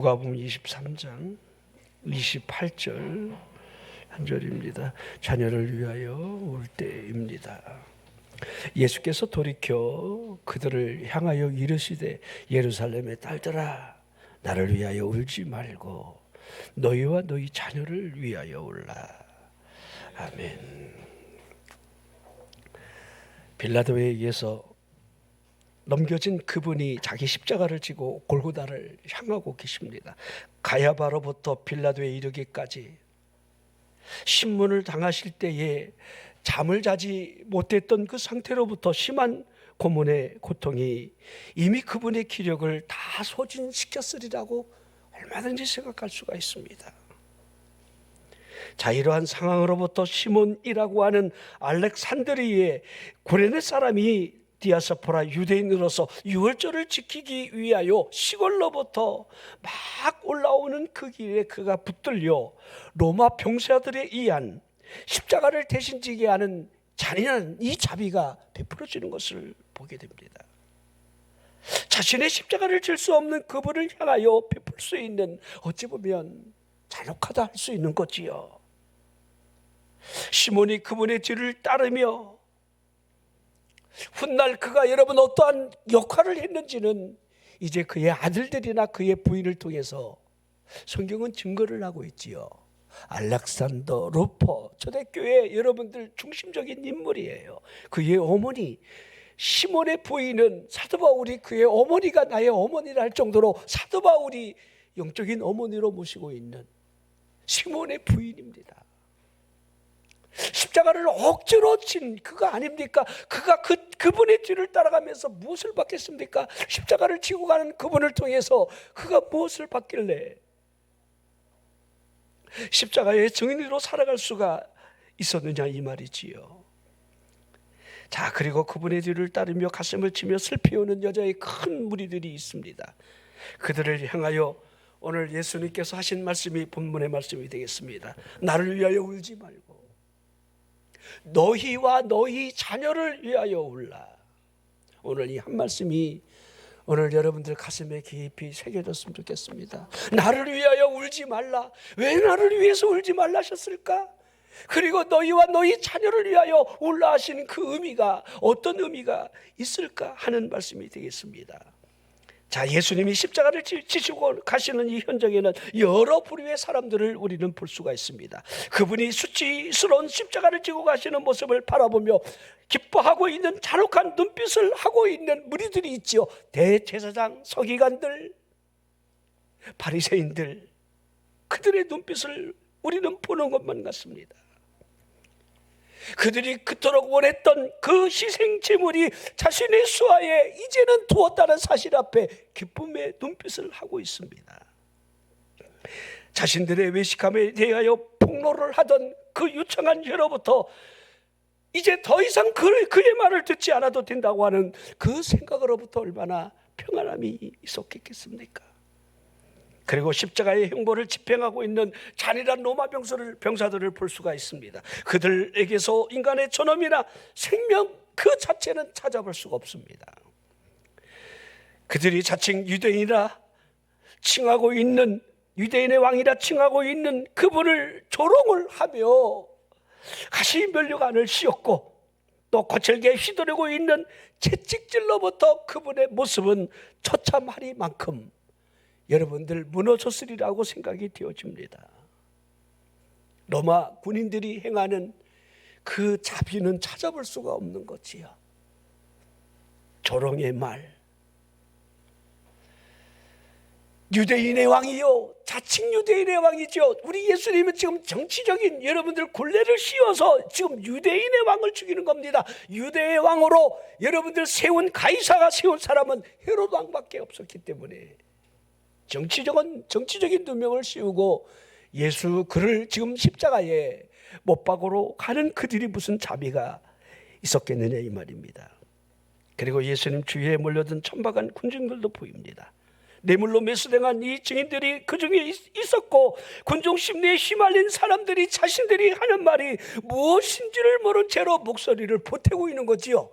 누가복음 23장 28절 한 절입니다. 자녀를 위하여 울 때입니다. 예수께서 돌이켜 그들을 향하여 이르시되 예루살렘의 딸들아 나를 위하여 울지 말고 너희와 너희 자녀를 위하여 울라. 아멘. 빌라도에 의해서 넘겨진 그분이 자기 십자가를 지고 골고다를 향하고 계십니다. 가야바로부터 빌라도에 이르기까지 신문을 당하실 때에 잠을 자지 못했던 그 상태로부터 심한 고문의 고통이 이미 그분의 기력을 다 소진시켰으리라고 얼마든지 생각할 수가 있습니다. 자, 이러한 상황으로부터 시몬이라고 하는 알렉산드리의 구레네 사람이 디아스포라 유대인으로서 유월절을 지키기 위하여 시골로부터 막 올라오는 그 길에 그가 붙들려 로마 병사들에 의한 십자가를 대신 지게 하는 잔인한 이 자비가 베풀어지는 것을 보게 됩니다. 자신의 십자가를 질 수 없는 그분을 향하여 베풀 수 있는, 어찌 보면 잔혹하다 할 수 있는 거지요. 시몬이 그분의 뒤를 따르며 훗날 그가 여러분 어떠한 역할을 했는지는 이제 그의 아들들이나 그의 부인을 통해서 성경은 증거를 하고 있지요. 알렉산더 루퍼 초대교회 여러분들 중심적인 인물이에요. 그의 어머니 시몬의 부인은 사도 바울이 그의 어머니가 나의 어머니라 할 정도로 사도 바울이 영적인 어머니로 모시고 있는 시몬의 부인입니다. 십자가를 억지로 진 그가 아닙니까? 그가 그분의 뒤를 따라가면서 무엇을 받겠습니까? 십자가를 지고 가는 그분을 통해서 그가 무엇을 받길래 십자가의 증인으로 살아갈 수가 있었느냐 이 말이지요. 자, 그리고 그분의 뒤를 따르며 가슴을 치며 슬피 오는 여자의 큰 무리들이 있습니다. 그들을 향하여 오늘 예수님께서 하신 말씀이 본문의 말씀이 되겠습니다. 나를 위하여 울지 말고 너희와 너희 자녀를 위하여 울라. 오늘 이 한 말씀이 오늘 여러분들 가슴에 깊이 새겨졌으면 좋겠습니다. 나를 위하여 울지 말라. 왜 나를 위해서 울지 말라 하셨을까? 그리고 너희와 너희 자녀를 위하여 울라 하신 그 의미가 어떤 의미가 있을까 하는 말씀이 되겠습니다. 자, 예수님이 십자가를 지시고 가시는 이 현장에는 여러 부류의 사람들을 우리는 볼 수가 있습니다. 그분이 수치스러운 십자가를 지고 가시는 모습을 바라보며 기뻐하고 있는 잔혹한 눈빛을 하고 있는 무리들이 있지요. 대제사장, 서기관들, 바리새인들, 그들의 눈빛을 우리는 보는 것만 같습니다. 그들이 그토록 원했던 그 희생 제물이 자신의 수하에 이제는 두었다는 사실 앞에 기쁨의 눈빛을 하고 있습니다. 자신들의 외식함에 대하여 폭로를 하던 그 유창한 죄로부터 이제 더 이상 그의 말을 듣지 않아도 된다고 하는 그 생각으로부터 얼마나 평안함이 있었겠습니까? 그리고 십자가의 형벌을 집행하고 있는 잔인한 로마 병사들을 볼 수가 있습니다. 그들에게서 인간의 존엄이나 생명 그 자체는 찾아볼 수가 없습니다. 그들이 자칭 유대인이라 칭하고 있는, 유대인의 왕이라 칭하고 있는 그분을 조롱을 하며 가시 면류관을 씌웠고 또 거칠게 휘두르고 있는 채찍질로부터 그분의 모습은 처참하리만큼 여러분들 무너졌으리라고 생각이 되어집니다. 로마 군인들이 행하는 그 자비는 찾아볼 수가 없는 거지요. 조롱의 말, 유대인의 왕이요, 자칭 유대인의 왕이죠. 우리 예수님은 지금 정치적인 여러분들 굴레를 씌워서 지금 유대인의 왕을 죽이는 겁니다. 유대의 왕으로 여러분들 세운 가이사가 세운 사람은 헤로드 왕밖에 없었기 때문에 정치적인 누명을 씌우고 예수 그를 지금 십자가에 못 박으러 가는 그들이 무슨 자비가 있었겠느냐 이 말입니다. 그리고 예수님 주위에 몰려든 천박한 군중들도 보입니다. 뇌물로 매수당한 이 증인들이 그 중에 있었고 군중 심리에 휘말린 사람들이 자신들이 하는 말이 무엇인지를 모른 채로 목소리를 보태고 있는 거지요.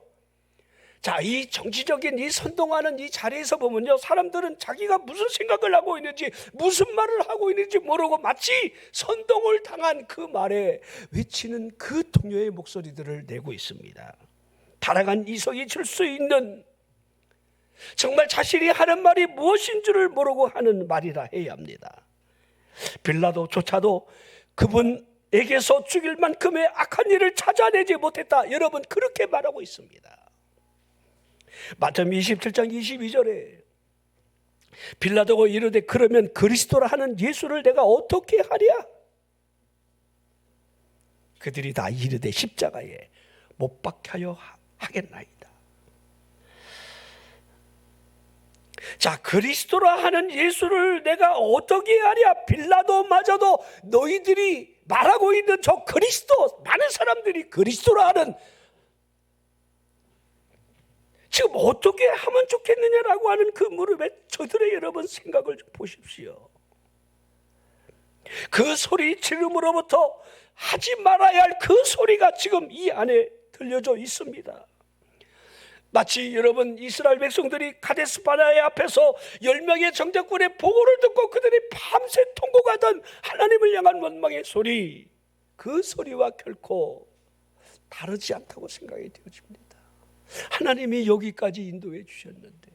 자, 이 정치적인 이 선동하는 이 자리에서 보면요, 사람들은 자기가 무슨 생각을 하고 있는지, 무슨 말을 하고 있는지 모르고 마치 선동을 당한 그 말에 외치는 그 동료의 목소리들을 내고 있습니다. 타락한 이성이 줄 수 있는, 정말 자신이 하는 말이 무엇인 줄을 모르고 하는 말이라 해야 합니다. 빌라도조차도 그분에게서 죽일 만큼의 악한 일을 찾아내지 못했다, 여러분 그렇게 말하고 있습니다. 마태복음 27장 22절에 빌라도가 이르되 그러면 그리스도라 하는 예수를 내가 어떻게 하랴? 그들이 다 이르되 십자가에 못 박혀야 하겠나이다. 자, 그리스도라 하는 예수를 내가 어떻게 하랴? 빌라도마저도 너희들이 말하고 있는 저 그리스도, 많은 사람들이 그리스도라 하는, 지금 어떻게 하면 좋겠느냐라고 하는 그 무릎에 저들의 여러분 생각을 좀 보십시오. 그 소리 지름으로부터 하지 말아야 할 그 소리가 지금 이 안에 들려져 있습니다. 마치 여러분 이스라엘 백성들이 가데스 바네아 앞에서 10명의 정탐꾼의 보고를 듣고 그들이 밤새 통곡하던 하나님을 향한 원망의 소리, 그 소리와 결코 다르지 않다고 생각이 되어집니다. 하나님이 여기까지 인도해 주셨는데,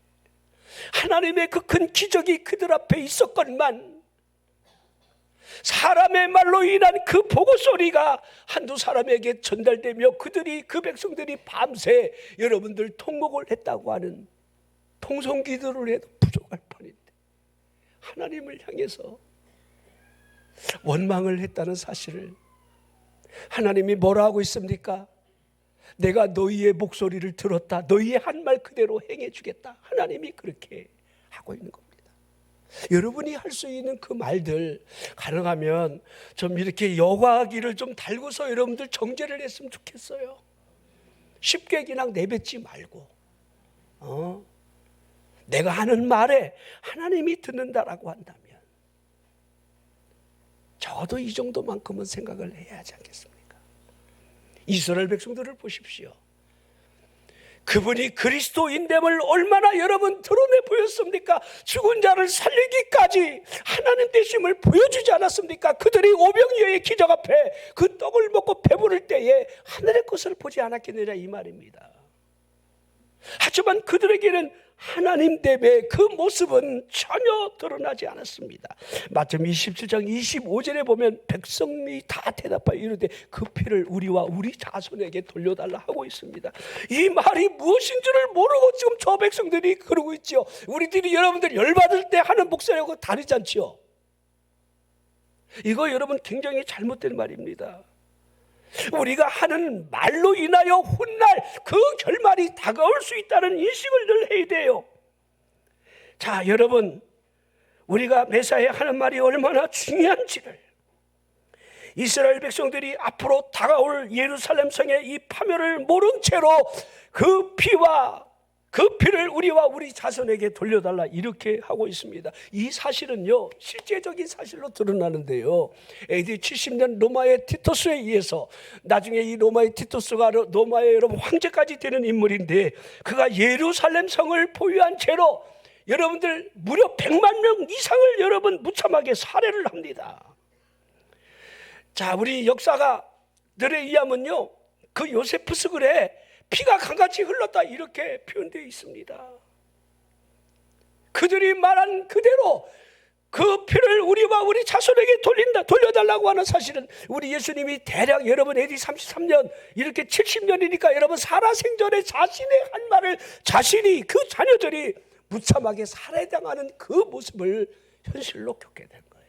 하나님의 그 큰 기적이 그들 앞에 있었건만 사람의 말로 인한 그 보고 소리가 한두 사람에게 전달되며 그들이, 그 백성들이 밤새 여러분들 통곡을 했다고 하는 통성기도를 해도 부족할 판인데, 하나님을 향해서 원망을 했다는 사실을, 하나님이 뭐라 하고 있습니까? 내가 너희의 목소리를 들었다, 너희의 한 말 그대로 행해 주겠다, 하나님이 그렇게 하고 있는 겁니다. 여러분이 할 수 있는 그 말들, 가능하면 좀 이렇게 여과기를 좀 달고서 여러분들 정제를 했으면 좋겠어요. 쉽게 그냥 내뱉지 말고, 내가 하는 말에 하나님이 듣는다라고 한다면 적어도 이 정도만큼은 생각을 해야 하지 않겠습니까? 이스라엘 백성들을 보십시오. 그분이 그리스도인됨을 얼마나 여러분 드러내 보였습니까? 죽은 자를 살리기까지 하나님 되심을 보여주지 않았습니까? 그들이 오병이어의 기적 앞에 그 떡을 먹고 배부를 때에 하늘의 것을 보지 않았겠느냐, 이 말입니다. 하지만 그들에게는 하나님됨의 그 모습은 전혀 드러나지 않았습니다. 마태복음 27장 25절에 보면 백성이 다 대답하여 이르되 그 피를 우리와 우리 자손에게 돌려달라 하고 있습니다. 이 말이 무엇인 줄을 모르고 지금 저 백성들이 그러고 있죠. 우리들이 여러분들 열받을 때 하는 목소리하고 다르지 않죠. 이거 여러분 굉장히 잘못된 말입니다. 우리가 하는 말로 인하여 훗날 그 결말이 다가올 수 있다는 인식을 늘 해야 돼요. 자, 여러분, 우리가 매사에 하는 말이 얼마나 중요한지를, 이스라엘 백성들이 앞으로 다가올 예루살렘 성의 이 파멸을 모른 채로 그 피와 그 피를 우리와 우리 자손에게 돌려달라, 이렇게 하고 있습니다. 이 사실은요, 실제적인 사실로 드러나는데요, AD 70년 로마의 티토스에 의해서, 나중에 이 로마의 티토스가 로마의 여러분 황제까지 되는 인물인데, 그가 예루살렘 성을 보유한 채로 여러분들 무려 100만 명 이상을 여러분 무참하게 살해를 합니다. 자, 우리 역사가들에 의하면요, 그 요세푸스 글에 피가 강같이 흘렀다, 이렇게 표현되어 있습니다. 그들이 말한 그대로 그 피를 우리와 우리 자손에게 돌려달라고 하는 사실은, 우리 예수님이 대략 여러분 AD 33년, 이렇게 70년이니까 여러분 살아생전에 자신의 한 말을 자신이, 그 자녀들이 무참하게 살해당하는 그 모습을 현실로 겪게 된 거예요.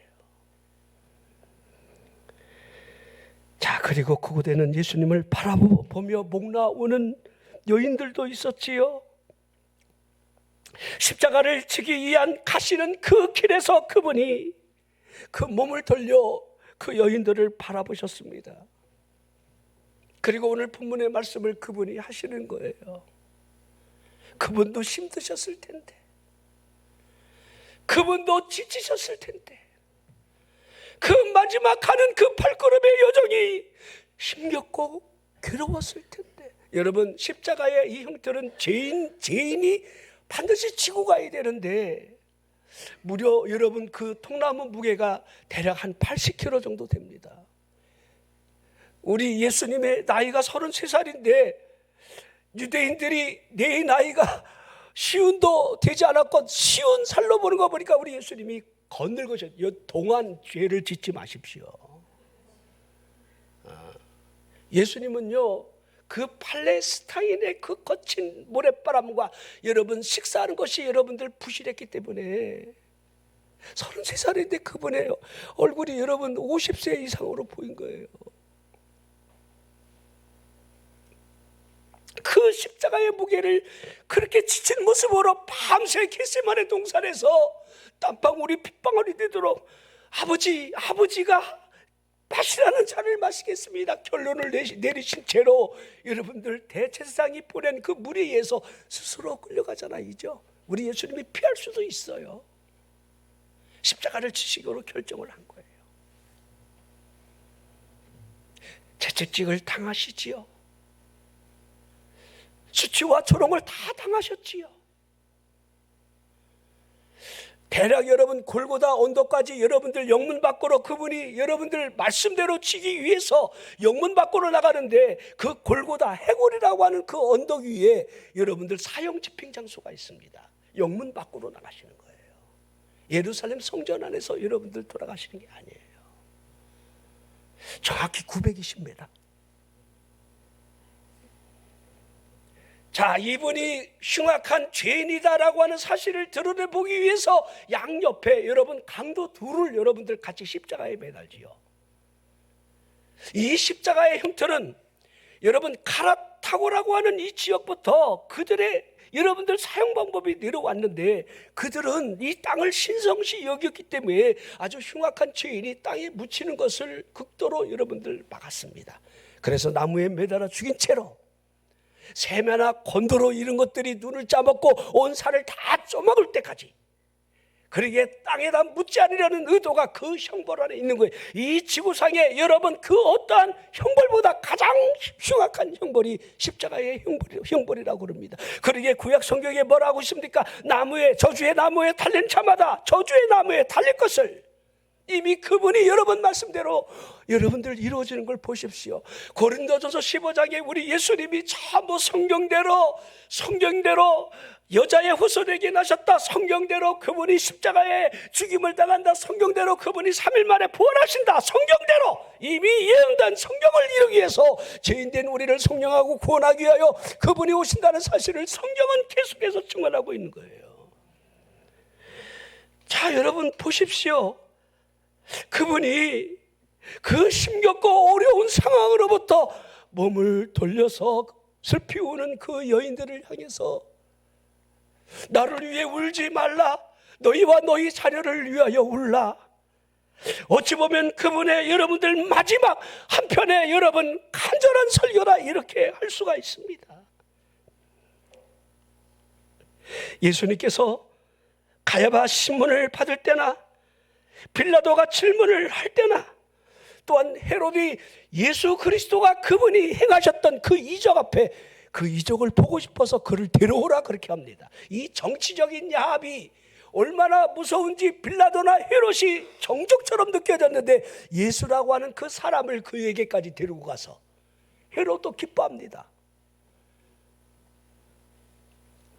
자, 그리고 그곳에는 예수님을 바라보며 목 나오는 여인들도 있었지요. 십자가를 지기 위한 가시는 그 길에서 그분이 그 몸을 돌려 그 여인들을 바라보셨습니다. 그리고 오늘 본문의 말씀을 그분이 하시는 거예요. 그분도 힘드셨을 텐데, 그분도 지치셨을 텐데, 그 마지막 가는 그 발걸음의 여정이 힘겹고 괴로웠을 텐데, 여러분, 십자가의 이 형태는 죄인이 반드시 지고 가야 되는데 무려 여러분 그 통나무 무게가 대략 한 80kg 정도 됩니다. 우리 예수님의 나이가 33살인데 유대인들이 내 나이가 시운도 되지 않았건 시운 살로 보는 거 보니까 우리 예수님이 건들거셨어요. 동안 죄를 짓지 마십시오. 예수님은요, 그 팔레스타인의 그 거친 모래바람과 여러분 식사하는 것이 여러분들 부실했기 때문에 33살인데 그분의 얼굴이 여러분 50세 이상으로 보인 거예요. 그 십자가의 무게를 그렇게 지친 모습으로 밤새 겟세마네 동산에서 땀방울이 핏방울이 되도록 아버지가 마시라는 잔을 마시겠습니다. 결론을 내리신 채로 여러분들 대제사장이 보낸 그 무리에 의해서 스스로 끌려가잖아요. 우리 예수님이 피할 수도 있어요. 십자가를 지식으로 결정을 한 거예요. 채찍질을 당하시지요. 수치와 조롱을 다 당하셨지요. 대략 여러분 골고다 언덕까지 여러분들 영문 밖으로 그분이 여러분들 말씀대로 치기 위해서 영문 밖으로 나가는데 그 골고다 해골이라고 하는 그 언덕 위에 여러분들 사형 집행 장소가 있습니다. 영문 밖으로 나가시는 거예요. 예루살렘 성전 안에서 여러분들 돌아가시는 게 아니에요. 정확히 920m. 자, 이분이 흉악한 죄인이다라고 하는 사실을 드러내보기 위해서 양옆에 여러분 강도 둘을 여러분들 같이 십자가에 매달지요. 이 십자가의 형태는 여러분 카라타고라고 하는 이 지역부터 그들의 여러분들 사용 방법이 내려왔는데 그들은 이 땅을 신성시 여겼기 때문에 아주 흉악한 죄인이 땅에 묻히는 것을 극도로 여러분들 막았습니다. 그래서 나무에 매달아 죽인 채로 새매나 건도로 이런 것들이 눈을 짜먹고 온 산을 다 쪼먹을 때까지 그러기에 땅에다 묻지 않으려는 의도가 그 형벌 안에 있는 거예요. 이 지구상에 여러분 그 어떠한 형벌보다 가장 흉악한 형벌이 십자가의 형벌이라고 그럽니다. 그러기에 구약 성경에 뭐라고 있습니까? 저주의 나무에 달린 자마다 저주의 나무에 달릴 것을 이미 그분이 여러분 말씀대로 여러분들 이루어지는 걸 보십시오. 고린도전서 15장에 우리 예수님이 전부 성경대로 여자의 후손에게 나셨다. 성경대로 그분이 십자가에 죽임을 당한다. 성경대로 그분이 3일 만에 부활하신다. 성경대로 이미 예언된 성경을 이루기 위해서 죄인된 우리를 성령하고 구원하기 위하여 그분이 오신다는 사실을 성경은 계속해서 증언하고 있는 거예요. 자, 여러분 보십시오. 그분이 그 힘겹고 어려운 상황으로부터 몸을 돌려서 슬피 우는 그 여인들을 향해서 나를 위해 울지 말라, 너희와 너희 자녀를 위하여 울라. 어찌 보면 그분의 여러분들 마지막 한편에 여러분 간절한 설교라 이렇게 할 수가 있습니다. 예수님께서 가야바 신문을 받을 때나 빌라도가 질문을 할 때나 또한 헤롯이 예수 그리스도가 그분이 행하셨던 그 이적 앞에 그 이적을 보고 싶어서 그를 데려오라 그렇게 합니다. 이 정치적인 야합이 얼마나 무서운지 빌라도나 헤롯이 정적처럼 느껴졌는데 예수라고 하는 그 사람을 그에게까지 데리고 가서 헤롯도 기뻐합니다.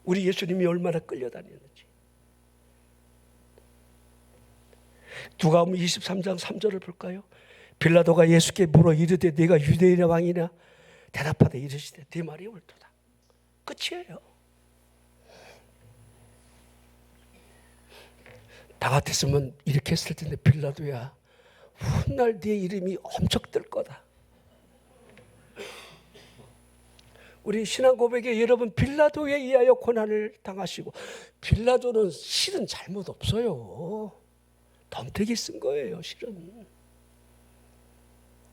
우리 예수님이 얼마나 끌려다녔는지. 누가복음 23장 3절을 볼까요? 빌라도가 예수께 물어 이르되 네가 유대인의 왕이냐? 대답하되 이르시되 네 말이 옳도다. 끝이에요. 나 같았으면 이렇게 했을 텐데 빌라도야 훗날 네 이름이 엄청 뜰 거다. 우리 신앙 고백에 여러분 빌라도에 의하여 고난을 당하시고 빌라도는 실은 잘못 없어요. 덤태기 쓴 거예요 실은.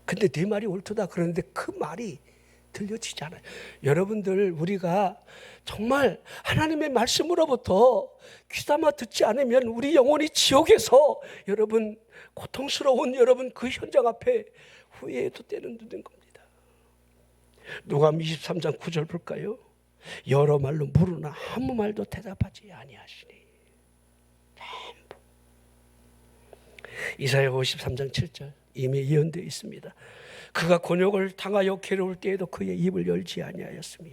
근데 네 말이 옳도다 그러는데 그 말이 들려지지 않아요. 여러분들 우리가 정말 하나님의 말씀으로부터 귀담아 듣지 않으면 우리 영혼이 지옥에서 여러분 고통스러운 여러분 그 현장 앞에 후회해도 때는 늦는 겁니다. 누가복음 23장 9절 볼까요? 여러 말로 물으나 아무 말도 대답하지 아니하시니. 이사야 53장 7절 이미 예언되어 있습니다. 그가 곤욕을 당하여 괴로울 때에도 그의 입을 열지 아니하였으며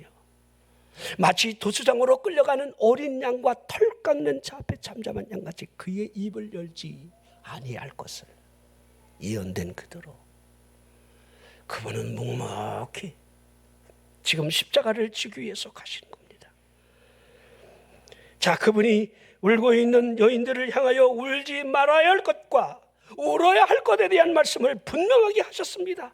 마치 도수장으로 끌려가는 어린 양과 털 깎는 자 앞에 잠잠한 양같이 그의 입을 열지 아니할 것을 예언된 그대로 그분은 묵묵히 지금 십자가를 지기 위해서 가신 겁니다. 자, 그분이 울고 있는 여인들을 향하여 울지 말아야 할 것과 울어야 할 것에 대한 말씀을 분명하게 하셨습니다.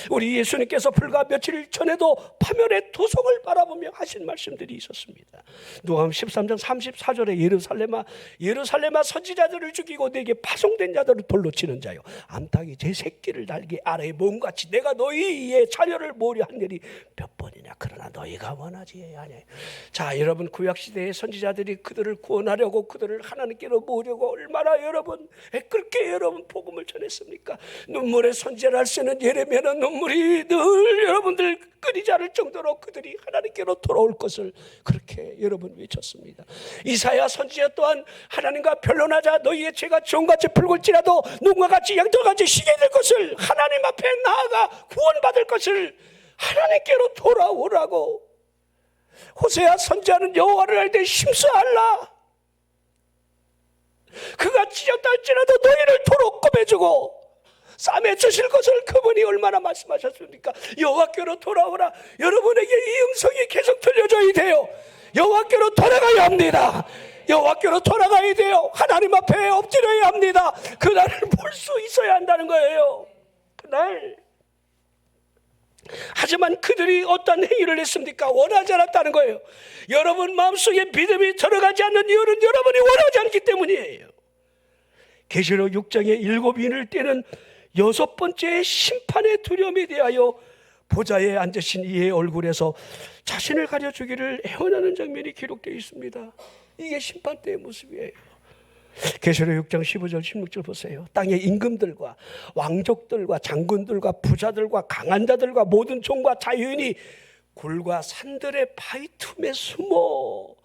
우리 예수님께서 불과 며칠 전에도 파멸의 도성을 바라보며 하신 말씀들이 있었습니다. 누가복음 13장 34절에 예루살렘아 선지자들을 죽이고 내게 파송된 자들을 돌로 치는 자요 암탉이 제 새끼를 날개 아래에 몸같이 내가 너희의 자녀를 모으려 한 일이 몇 번이냐 그러나 너희가 원하지 아니하여. 자, 여러분 구약시대의 선지자들이 그들을 구원하려고 그들을 하나님께로 모으려고 얼마나 여러분 그렇게 여러분 복음을 전했습니까? 눈물의 선지자를 할 수 있는 예레미야는 눈물이 늘 여러분들 끊이지 않을 정도로 그들이 하나님께로 돌아올 것을 그렇게 여러분 외쳤습니다. 이사야 선지자 또한 하나님과 변론하자 너희의 죄가 종같이 붉을지라도 눈과 같이 양털같이 희게 될 것을 하나님 앞에 나아가 구원받을 것을 하나님께로 돌아오라고. 호세아 선지자는 여호와를 알 때 힘써하라. 그가 찢었다 할지라도 너희를 도로 꼽아주고 싸매 주실 것을 그분이 얼마나 말씀하셨습니까? 여호와께로 돌아오라. 여러분에게 이 음성이 계속 들려줘야 돼요. 여호와께로 돌아가야 합니다. 여호와께로 돌아가야 돼요. 하나님 앞에 엎드려야 합니다. 그날을 볼 수 있어야 한다는 거예요. 그날. 하지만 그들이 어떤 행위를 했습니까? 원하지 않았다는 거예요. 여러분 마음속에 믿음이 들어가지 않는 이유는 여러분이 원하지 않기 때문이에요. 계시록 6장에 7인을 떼는 6번째 심판의 두려움에 대하여 보좌에 앉으신 이의 얼굴에서 자신을 가려주기를 애원하는 장면이 기록되어 있습니다. 이게 심판 때의 모습이에요. 계시록 6장 15절 16절 보세요. 땅의 임금들과 왕족들과 장군들과 부자들과 강한 자들과 모든 종과 자유인이 굴과 산들의 바위 틈에 숨어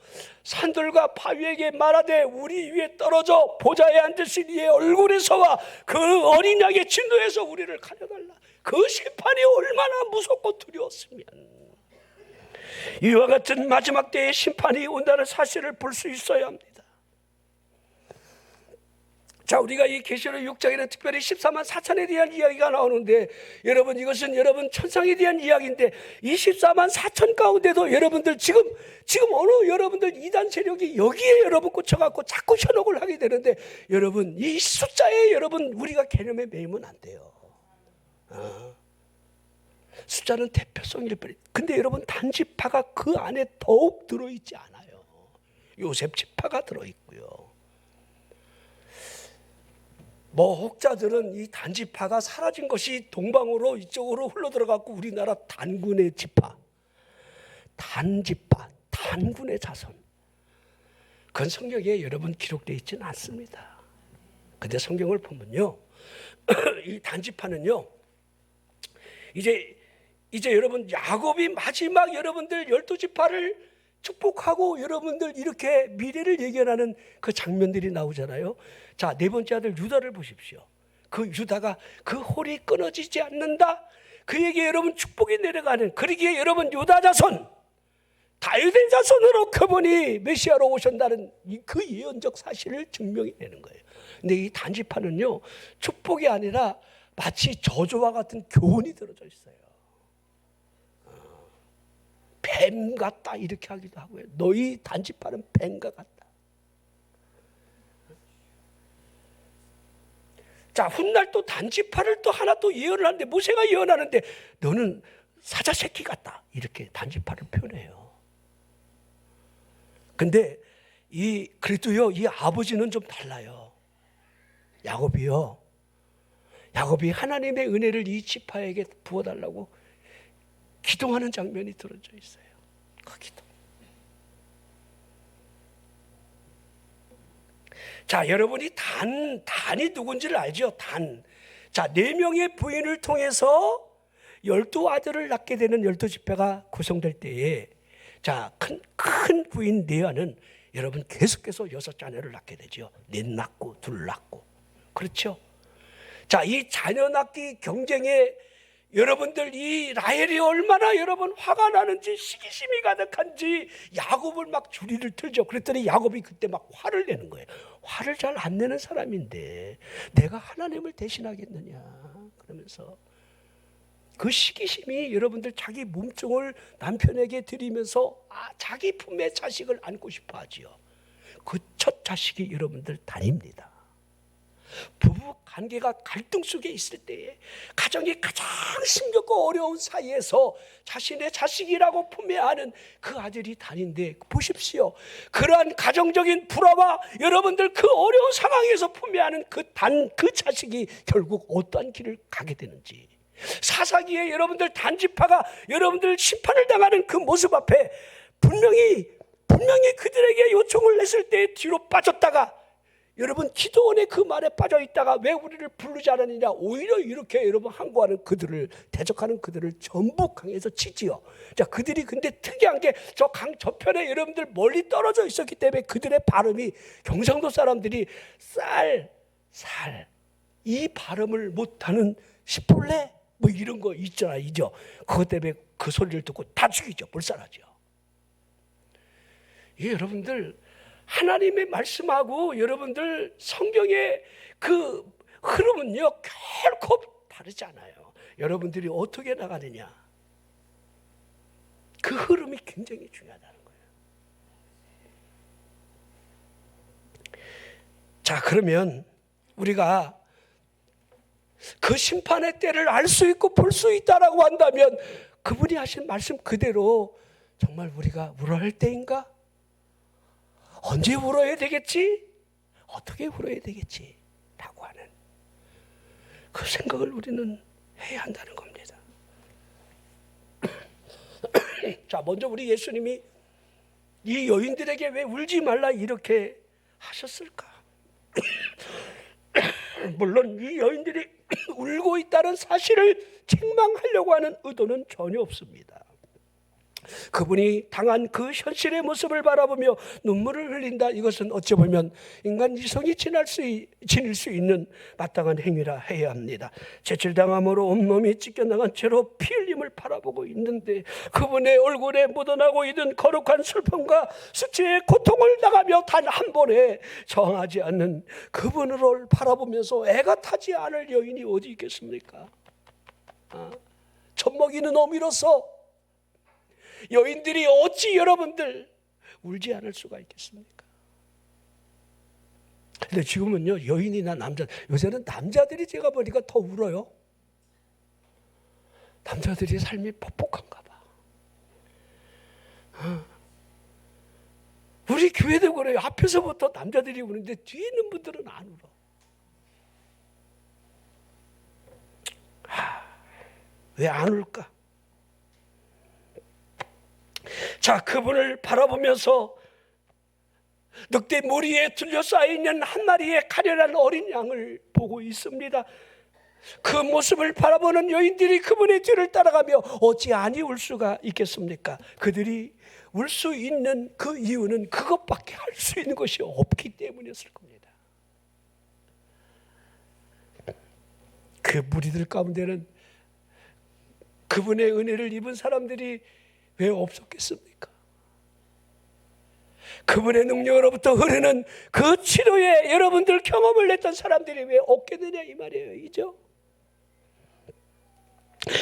산들과 바위에게 말하되 우리 위에 떨어져 보좌에 앉으신 이의 얼굴에서와 그 어린 양의 진노에서 우리를 가려달라. 그 심판이 얼마나 무섭고 두려웠으면 이와 같은 마지막 때의 심판이 온다는 사실을 볼 수 있어야 합니다. 자, 우리가 이 계시록 6장에는 특별히 14만 4천에 대한 이야기가 나오는데 여러분 이것은 여러분 천상에 대한 이야기인데 이 14만 4천 가운데도 여러분들 지금 어느 여러분들 이단 세력이 여기에 여러분 꽂혀갖고 자꾸 현혹을 하게 되는데 여러분 이 숫자에 여러분 우리가 개념에 매이면 안 돼요. 숫자는 대표성일 뿐. 근데 여러분 단지파가 그 안에 더욱 들어있지 않아요. 요셉 지파가 들어있고요. 혹자들은 이 단지파가 사라진 것이 동방으로 이쪽으로 흘러들어갔고 우리나라 단군의 지파, 단지파, 단군의 자손. 그건 성경에 여러분 기록되어 있지는 않습니다. 근데 성경을 보면요, 이 단지파는요, 이제 여러분 야곱이 마지막 여러분들 12지파를 축복하고 여러분들 이렇게 미래를 예견하는 그 장면들이 나오잖아요. 자, 네 번째 아들 유다를 보십시오. 그 유다가 그 홀이 끊어지지 않는다. 그에게 여러분 축복이 내려가는, 그러기에 여러분 유다 자손, 다윗의 자손으로 그분이 메시아로 오신다는 그 예언적 사실을 증명해내는 거예요. 근데 이 단지파는요, 축복이 아니라 마치 저주와 같은 교훈이 들어져 있어요. 뱀 같다 이렇게 하기도 하고요. 너희 단지파는 뱀과 같다. 자, 훗날 또 단지파를 또 하나 또 예언을 하는데 모세가 예언하는데 너는 사자 새끼 같다 이렇게 단지파를 표현해요. 근데 그래도요 이 아버지는 좀 달라요. 야곱이 하나님의 은혜를 이 지파에게 부어달라고 기도하는 장면이 들어져 있어요. 그 기도. 자, 여러분이 단이 누군지를 알죠? 단. 자, 4명의 부인을 통해서 12아들을 낳게 되는 12지파가 구성될 때에 자, 큰 부인 레아는 여러분 계속해서 6자녀를 낳게 되죠. 넷 낳고 둘 낳고. 그렇죠? 자, 이 자녀 낳기 경쟁에 여러분들 이 라헬이 얼마나 여러분 화가 나는지, 시기심이 가득한지 야곱을 막 줄이를 틀죠. 그랬더니 야곱이 그때 막 화를 내는 거예요. 화를 잘 안 내는 사람인데 내가 하나님을 대신하겠느냐 그러면서 그 시기심이 여러분들 자기 몸종을 남편에게 드리면서 자기 품에 자식을 안고 싶어 하지요. 그 첫 자식이 여러분들 단입니다. 부부 관계가 갈등 속에 있을 때에 가정이 가장 힘겹고 어려운 사이에서 자신의 자식이라고 품에하는 그 아들이 단인데 보십시오. 그러한 가정적인 불화와 여러분들 그 어려운 상황에서 품에하는 그 자식이 결국 어떠한 길을 가게 되는지, 사사기에 여러분들 단지파가 여러분들 심판을 당하는 그 모습 앞에 분명히 그들에게 요청을 했을 때 뒤로 빠졌다가 여러분 기도원의 그 말에 빠져 있다가 왜 우리를 부르지 않았느냐, 오히려 이렇게 여러분 항거하는 그들을, 대적하는 그들을 전부 강에서 치지요. 자, 그들이 근데 특이한 게 저 강 저편에 여러분들 멀리 떨어져 있었기 때문에 그들의 발음이 경상도 사람들이 쌀 이 발음을 못하는 시폴레 뭐 이런 거 있죠. 그것 때문에 그 소리를 듣고 다 죽이죠. 불살하죠. 이 여러분들 하나님의 말씀하고 여러분들 성경의 그 흐름은요 결코 다르지 않아요. 여러분들이 어떻게 나가느냐, 그 흐름이 굉장히 중요하다는 거예요. 자, 그러면 우리가 그 심판의 때를 알 수 있고 볼 수 있다라고 한다면 그분이 하신 말씀 그대로 정말 우리가 울어야 할 때인가? 언제 울어야 되겠지? 어떻게 울어야 되겠지? 라고 하는 그 생각을 우리는 해야 한다는 겁니다. 자, 먼저 우리 예수님이 이 여인들에게 왜 울지 말라 이렇게 하셨을까? 물론 이 여인들이 울고 있다는 사실을 책망하려고 하는 의도는 전혀 없습니다. 그분이 당한 그 현실의 모습을 바라보며 눈물을 흘린다, 이것은 어찌 보면 인간 이성이 지닐 수 있는 마땅한 행위라 해야 합니다. 제칠당함으로 온몸이 찢겨나간 채로 피 흘림을 바라보고 있는데 그분의 얼굴에 묻어나고 있는 거룩한 슬픔과 수치의 고통을 당하며 단 한 번에 정하지 않는 그분을 바라보면서 애가 타지 않을 여인이 어디 있겠습니까? 젖먹이는 어미로서 여인들이 어찌 여러분들 울지 않을 수가 있겠습니까? 근데 지금은요, 여인이나 남자, 요새는 남자들이 제가 보니까 더 울어요. 남자들이 삶이 퍽퍽한가 봐. 우리 교회도 그래요. 앞에서부터 남자들이 우는데 뒤에 있는 분들은 안 울어. 왜 안 울까? 자, 그분을 바라보면서 늑대 머리에 둘러싸여 있는 한 마리의 가련한 어린 양을 보고 있습니다. 그 모습을 바라보는 여인들이 그분의 뒤를 따라가며 어찌 아니 울 수가 있겠습니까? 그들이 울 수 있는 그 이유는 그것밖에 할 수 있는 것이 없기 때문이었을 겁니다. 그 무리들 가운데는 그분의 은혜를 입은 사람들이 왜 없었겠습니까? 그분의 능력으로부터 흐르는 그 치료에 여러분들 경험을 했던 사람들이 왜 없게 되냐 이 말이에요. 이죠?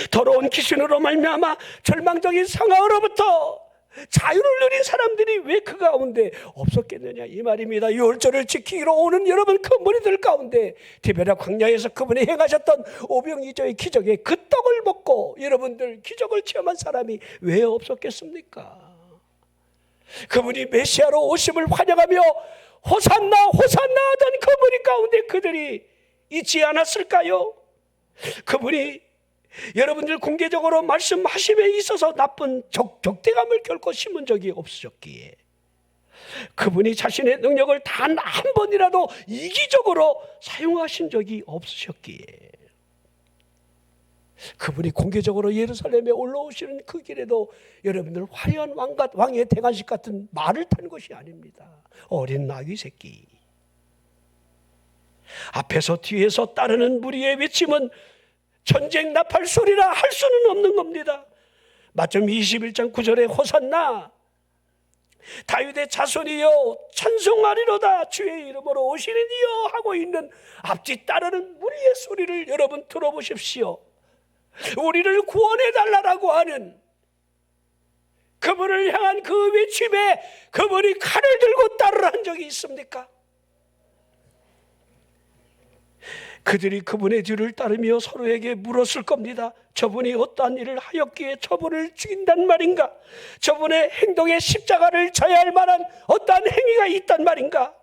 더러운 귀신으로 말미암아 절망적인 상황으로부터 자유를 누린 사람들이 왜 그 가운데 없었겠느냐 이 말입니다. 유월절을 지키기로 오는 여러분 그 무리들 가운데 디베라 광야에서 그분이 행하셨던 오병이어의 기적의 그 떡을 먹고 여러분들 기적을 체험한 사람이 왜 없었겠습니까? 그분이 메시아로 오심을 환영하며 호산나 호산나 하던 그 무리 가운데 그들이 있지 않았을까요? 그분이 여러분들 공개적으로 말씀하심에 있어서 나쁜 적대감을 결코 심은 적이 없으셨기에, 그분이 자신의 능력을 단 한 번이라도 이기적으로 사용하신 적이 없으셨기에, 그분이 공개적으로 예루살렘에 올라오시는 그 길에도 여러분들 화려한 왕의 대관식 같은 말을 탄 것이 아닙니다. 어린 나귀 새끼. 앞에서 뒤에서 따르는 무리의 외침은 전쟁 나팔 소리라 할 수는 없는 겁니다. 마침 21장 9절에 호산나 다윗의 자손이여 찬송하리로다 주의 이름으로 오시는 이여 하고 있는 앞뒤 따르는 무리의 소리를 여러분 들어보십시오. 우리를 구원해 달라고 하는 그분을 향한 그 외침에 그분이 칼을 들고 따르라 한 적이 있습니까? 그들이 그분의 뒤를 따르며 서로에게 물었을 겁니다. 저분이 어떠한 일을 하였기에 저분을 죽인단 말인가? 저분의 행동에 십자가를 져야 할 만한 어떠한 행위가 있단 말인가?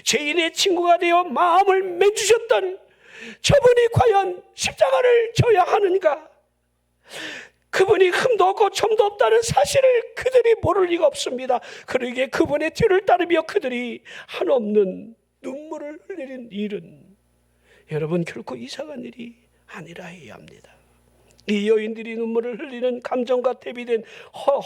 죄인의 친구가 되어 마음을 맺으셨던 저분이 과연 십자가를 져야 하는가? 그분이 흠도 없고 점도 없다는 사실을 그들이 모를 리가 없습니다. 그러기에 그분의 뒤를 따르며 그들이 한없는 눈물을 흘리는 일은 여러분 결코 이상한 일이 아니라 해야 합니다. 이 여인들이 눈물을 흘리는 감정과 대비된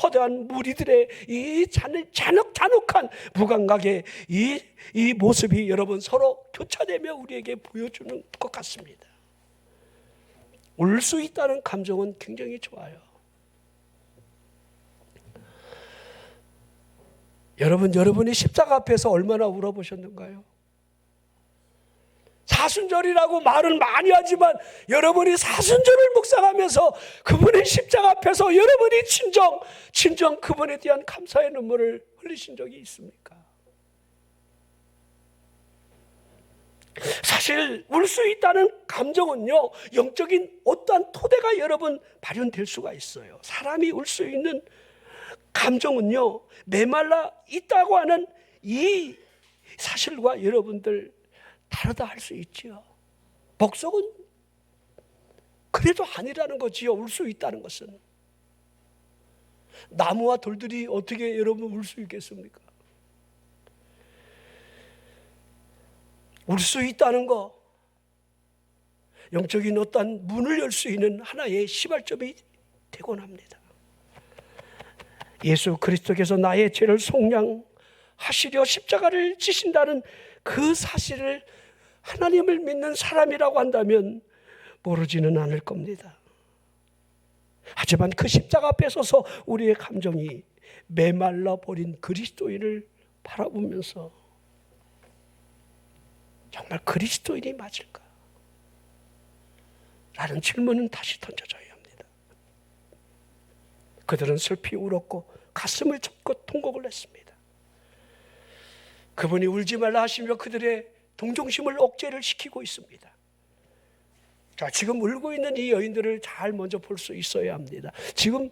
허다한 무리들의 이 잔혹한 무감각의 이 모습이 여러분 서로 교차되며 우리에게 보여주는 것 같습니다. 울 수 있다는 감정은 굉장히 좋아요. 여러분이 십자가 앞에서 얼마나 울어보셨는가요? 사순절이라고 말은 많이 하지만 여러분이 사순절을 묵상하면서 그분의 십자가 앞에서 여러분이 진정 그분에 대한 감사의 눈물을 흘리신 적이 있습니까? 사실 울 수 있다는 감정은요, 영적인 어떠한 토대가 여러분 발현될 수가 있어요. 사람이 울 수 있는 감정은요, 메말라 있다고 하는 이 사실과 여러분들 다르다 할 수 있죠. 복속은 그래도 아니라는 거지요. 울 수 있다는 것은. 나무와 돌들이 어떻게 여러분 울 수 있겠습니까? 울 수 있다는 거, 영적인 어떤 문을 열 수 있는 하나의 시발점이 되곤 합니다. 예수 그리스도께서 나의 죄를 속량하시려 십자가를 지신다는 그 사실을 하나님을 믿는 사람이라고 한다면 모르지는 않을 겁니다. 하지만 그 십자가 앞에 서서 우리의 감정이 메말라 버린 그리스도인을 바라보면서 정말 그리스도인이 맞을까? 라는 질문은 다시 던져져야 합니다. 그들은 슬피 울었고 가슴을 쳤고 통곡을 했습니다. 그분이 울지 말라 하시며 그들의 동정심을 억제를 시키고 있습니다. 자, 지금 울고 있는 이 여인들을 잘 먼저 볼 수 있어야 합니다. 지금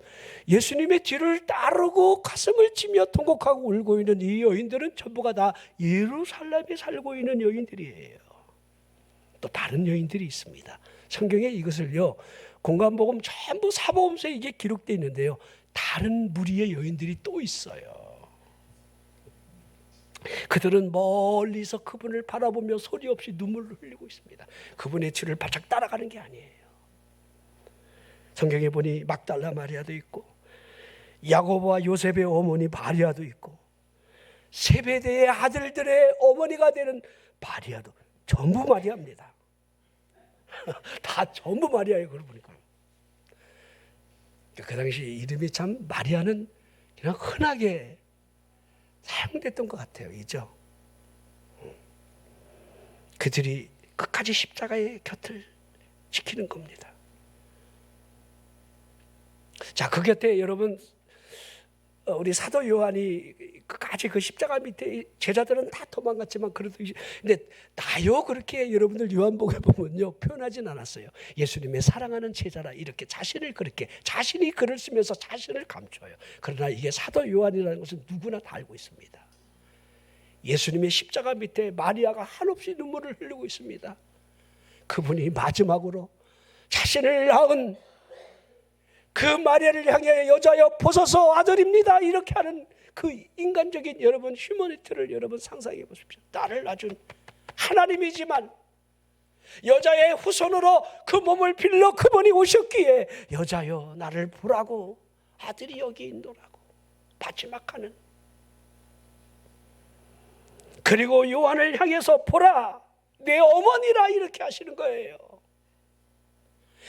예수님의 뒤를 따르고 가슴을 치며 통곡하고 울고 있는 이 여인들은 전부가 다 예루살렘에 살고 있는 여인들이에요. 또 다른 여인들이 있습니다. 성경에 이것을요, 공간복음 전부 사복음서에 이게 기록되어 있는데요, 다른 무리의 여인들이 또 있어요. 그들은 멀리서 그분을 바라보며 소리 없이 눈물을 흘리고 있습니다. 그분의 뒤를 바짝 따라가는 게 아니에요. 성경에 보니 막달라 마리아도 있고 야고보와 요셉의 어머니 마리아도 있고 세베대의 아들들의 어머니가 되는 마리아도 전부 마리아입니다. 다 전부 마리아예요. 그걸 보니까 그 당시 이름이 참 마리아는 그냥 흔하게 사용됐던 것 같아요. 이죠? 그들이 끝까지 십자가의 곁을 지키는 겁니다. 자, 그 곁에 여러분 우리 사도 요한이 끝까지 그 십자가 밑에 제자들은 다 도망갔지만 그래도 근데 나요 그렇게 여러분들 요한복음에 보면요 표현하진 않았어요. 예수님의 사랑하는 제자라 이렇게 자신이 글을 쓰면서 자신을 감춰요. 그러나 이게 사도 요한이라는 것은 누구나 다 알고 있습니다. 예수님의 십자가 밑에 마리아가 한없이 눈물을 흘리고 있습니다. 그분이 마지막으로 자신을 낳은 그 마리아를 향해 여자여 보소서 아들입니다 이렇게 하는 그 인간적인 여러분 휴머니티를 여러분 상상해 보십시오. 나를 낳은 하나님이지만 여자의 후손으로 그 몸을 빌려 그분이 오셨기에 여자여 나를 보라고, 아들이 여기 있노라고 마지막하는. 그리고 요한을 향해서 보라 내 어머니라 이렇게 하시는 거예요.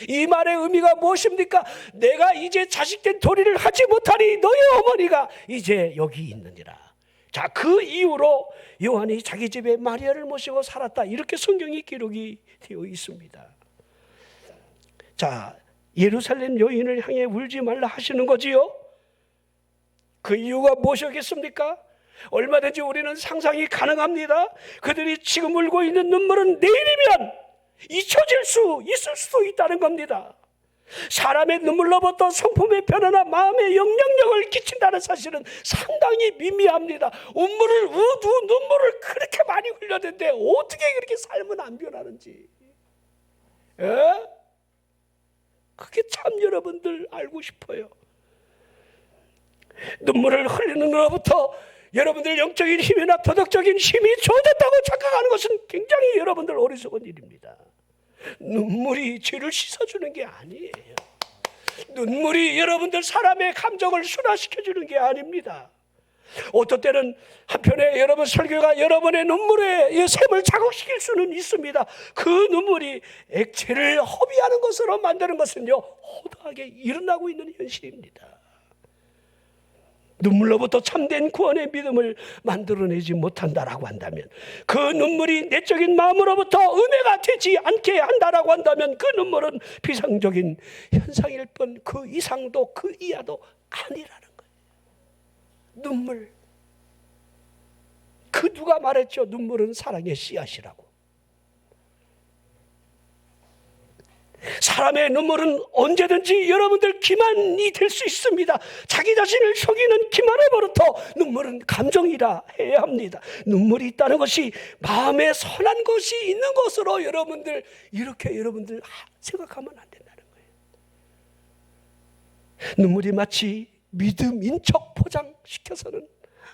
이 말의 의미가 무엇입니까? 내가 이제 자식된 도리를 하지 못하니 너희 어머니가 이제 여기 있느니라. 자, 그 이후로 요한이 자기 집에 마리아를 모시고 살았다, 이렇게 성경이 기록이 되어 있습니다. 자, 예루살렘 여인을 향해 울지 말라 하시는 거지요. 그 이유가 무엇이겠습니까? 얼마든지 우리는 상상이 가능합니다. 그들이 지금 울고 있는 눈물은 내일이면 잊혀질 수 있을 수도 있다는 겁니다. 사람의 눈물로부터 성품의 변화나 마음의 영향력을 끼친다는 사실은 상당히 미미합니다. 눈물을 그렇게 많이 흘렸는데 어떻게 그렇게 삶은 안 변하는지, 그게 참 여러분들 알고 싶어요. 눈물을 흘리는 것부터 여러분들 영적인 힘이나 도덕적인 힘이 좋아졌다고 착각하는 것은 굉장히 여러분들 어리석은 일입니다. 눈물이 죄를 씻어주는 게 아니에요. 눈물이 여러분들 사람의 감정을 순화시켜주는 게 아닙니다. 어떤 때는 한편에 여러분 설교가 여러분의 눈물의 샘을 자극시킬 수는 있습니다. 그 눈물이 액체를 허비하는 것으로 만드는 것은요, 허다하게 일어나고 있는 현실입니다. 눈물로부터 참된 구원의 믿음을 만들어내지 못한다라고 한다면, 그 눈물이 내적인 마음으로부터 은혜가 되지 않게 한다라고 한다면 그 눈물은 비상적인 현상일 뿐 그 이상도 그 이하도 아니라는 거예요. 눈물, 그 누가 말했죠? 눈물은 사랑의 씨앗이라고. 사람의 눈물은 언제든지 여러분들 기만이 될 수 있습니다. 자기 자신을 속이는 기만으로부터 눈물은 감정이라 해야 합니다. 눈물이 있다는 것이 마음에 선한 것이 있는 것으로 여러분들 이렇게 여러분들 생각하면 안 된다는 거예요. 눈물이 마치 믿음인 척 포장시켜서는